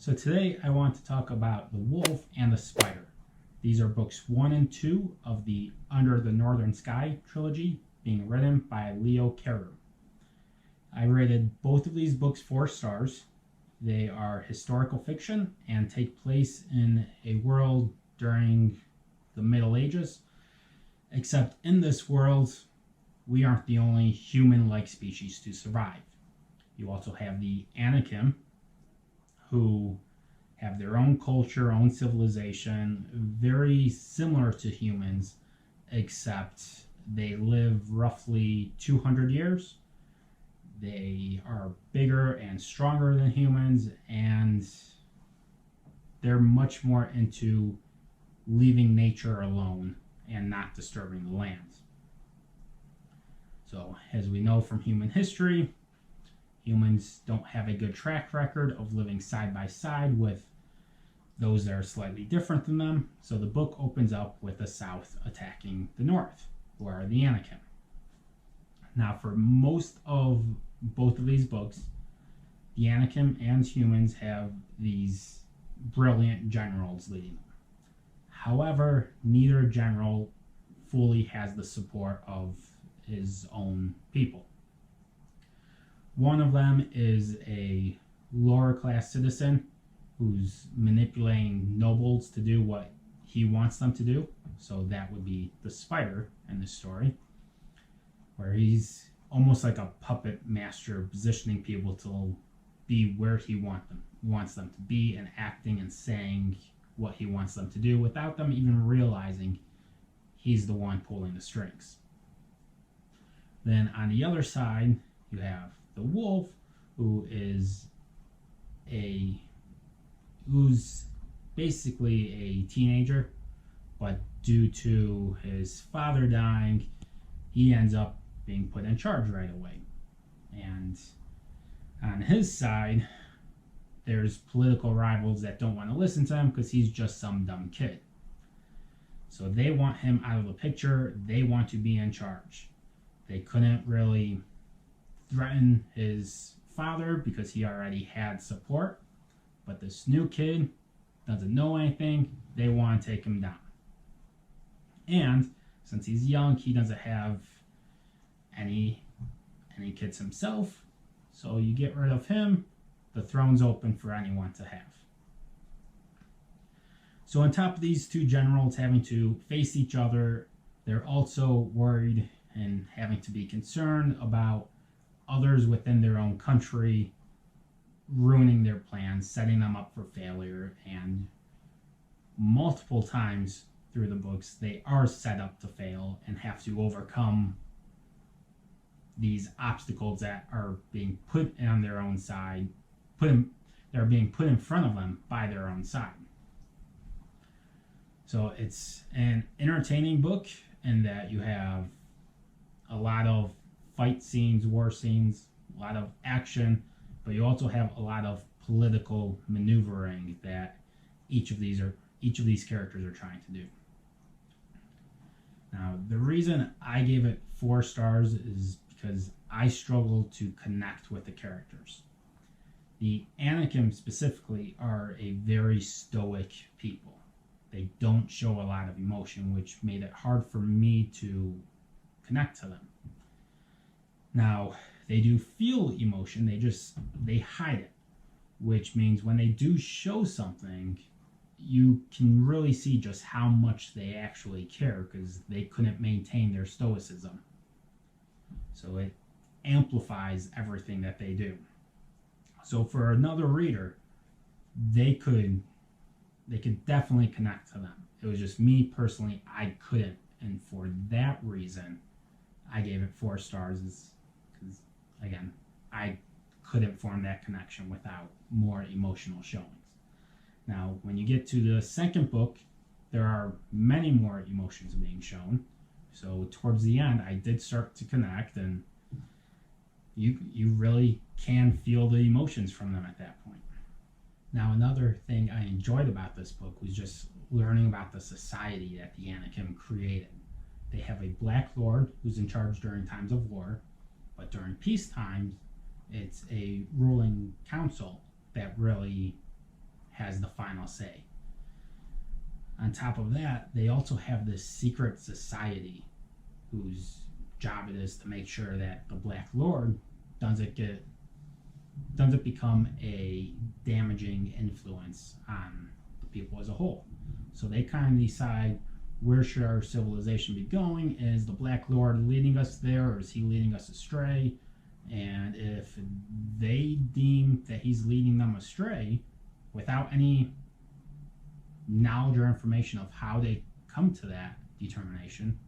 So today I want to talk about The Wolf and the Spider. These are books 1 and 2 of the Under the Northern Sky trilogy, being written by Carew. I rated both of these books 4 stars. They are historical fiction and take place in a world during the Middle Ages, except in this world, we aren't the only human-like species to survive. You also have the Anakim, who have their own culture, own civilization, very similar to humans, except they live roughly 200 years. They are bigger and stronger than humans, and they're much more into leaving nature alone and not disturbing the land. So, as we know from human history, humans don't have a good track record of living side by side with those that are slightly different than them. So the book opens up with the South attacking the North, who are the Anakim. Now, for most of both of these books, the Anakim and humans have these brilliant generals leading them. However, neither general fully has the support of his own people. One of them is a lower class citizen who's manipulating nobles to do what he wants them to do. So that would be the Spider in this story, where he's almost like a puppet master, positioning people to be where he wants them to be, and acting and saying what he wants them to do without them even realizing he's the one pulling the strings. Then on the other side, you have the Wolf, who's basically a teenager, but due to his father dying, he ends up being put in charge right away. And on his side, there's political rivals that don't want to listen to him because he's just some dumb kid. So they want him out of the picture. They want to be in charge. They couldn't really threaten his father because he already had support. But this new kid doesn't know anything. They want to take him down. And since he's young, he doesn't have any kids himself. So you get rid of him, the throne's open for anyone to have. So on top of these two generals having to face each other, they're also worried and having to be concerned about others within their own country ruining their plans, setting them up for failure, and multiple times through the books they are set up to fail and have to overcome these obstacles that are being put on their own side, they're being put in front of them by their own side. So it's an entertaining book in that you have a lot of fight scenes, war scenes, a lot of action, but you also have a lot of political maneuvering that each of these characters are trying to do. Now, the reason I gave it 4 stars is because I struggled to connect with the characters. The Anakim specifically are a very stoic people. They don't show a lot of emotion, which made it hard for me to connect to them. Now, they do feel emotion, they hide it, which means when they do show something, you can really see just how much they actually care because they couldn't maintain their stoicism. So it amplifies everything that they do. So for another reader, they could definitely connect to them. It was just me personally, I couldn't. And for that reason, I gave it 4 stars because, again, I couldn't form that connection without more emotional showings. Now, when you get to the second book, there are many more emotions being shown. So towards the end, I did start to connect, and you really can feel the emotions from them at that point. Now, another thing I enjoyed about this book was just learning about the society that the Anakim created. They have a Black Lord who's in charge during times of war, but during peace times, it's a ruling council that really has the final say. On top of that, they also have this secret society whose job it is to make sure that the Black Lord doesn't become a damaging influence on the people as a whole. So they kind of decide, where should our civilization be going? Is the Black Lord leading us there, or is he leading us astray? And if they deem that he's leading them astray without any knowledge or information of how they come to that determination,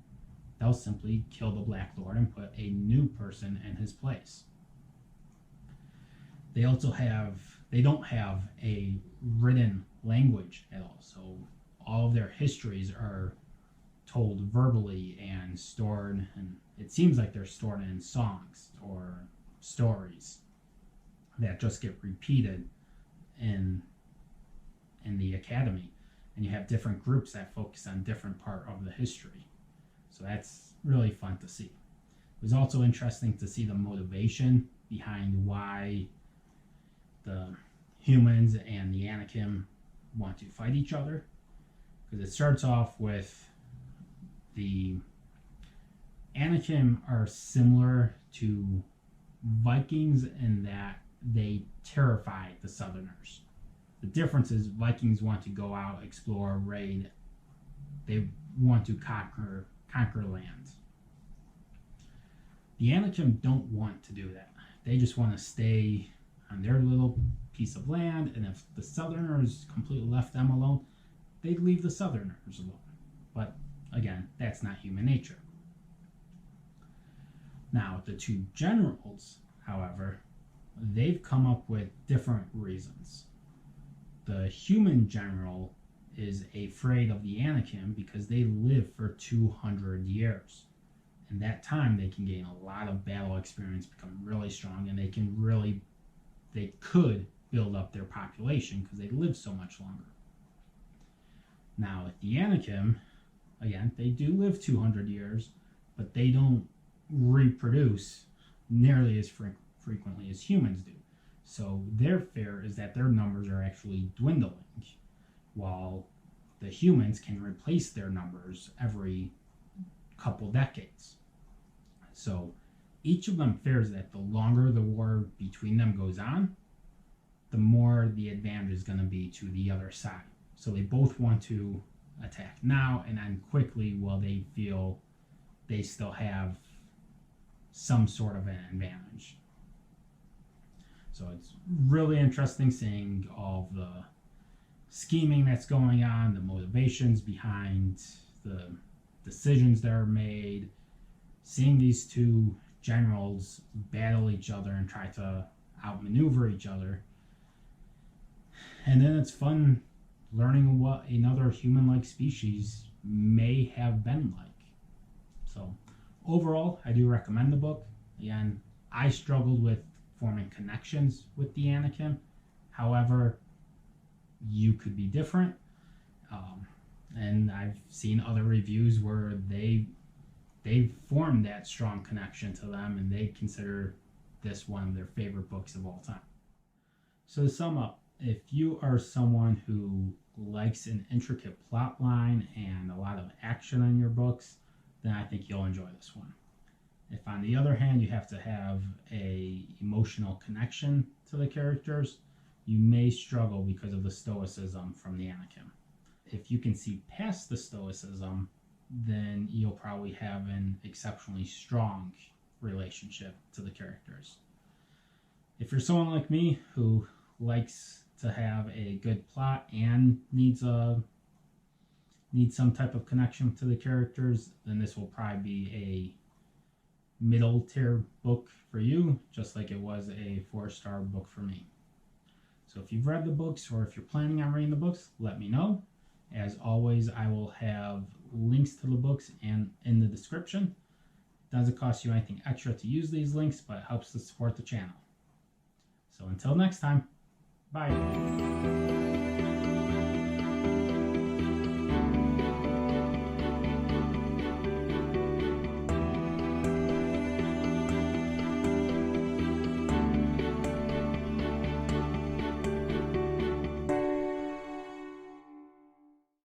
they'll simply kill the Black Lord and put a new person in his place. They don't have a written language at all, so all of their histories are told verbally and stored, and it seems like they're stored in songs or stories that just get repeated in the academy, and you have different groups that focus on different part of the history. So that's really fun to see. It was also interesting to see the motivation behind why the humans and the Anakim want to fight each other, because it starts off with the Anakim are similar to Vikings in that they terrify the Southerners. The difference is Vikings want to go out, explore, raid. They want to conquer land. The Anakim don't want to do that. They just want to stay on their little piece of land, and if the Southerners completely left them alone, they'd leave the Southerners alone. But again, that's not human nature. Now, the two generals, however, they've come up with different reasons. The human general is afraid of the Anakim because they live for 200 years. In that time, they can gain a lot of battle experience, become really strong, and they could build up their population because they live so much longer. Now, with the Anakim, again, they do live 200 years, but they don't reproduce nearly as frequently as humans do. So their fear is that their numbers are actually dwindling, while the humans can replace their numbers every couple decades. So each of them fears that the longer the war between them goes on, the more the advantage is going to be to the other side. So they both want to attack now and then quickly, while they feel they still have some sort of an advantage. So it's really interesting seeing all the scheming that's going on, the motivations behind the decisions that are made, seeing these two generals battle each other and try to outmaneuver each other. And then it's fun learning what another human-like species may have been like. So overall, I do recommend the book. Again, I struggled with forming connections with the Anakim. However, you could be different. And I've seen other reviews where they've formed that strong connection to them, and they consider this one of their favorite books of all time. So to sum up, if you are someone who likes an intricate plot line and a lot of action in your books, then I think you'll enjoy this one. If on the other hand you have to have a emotional connection to the characters, you may struggle because of the stoicism from the Anakim. If you can see past the stoicism, then you'll probably have an exceptionally strong relationship to the characters. If you're someone like me who likes to have a good plot and needs some type of connection to the characters, then this will probably be a middle tier book for you, just like it was a 4-star book for me. So if you've read the books, or if you're planning on reading the books, let me know. As always, I will have links to the books and in the description. It doesn't cost you anything extra to use these links, but it helps to support the channel. So until next time, bye.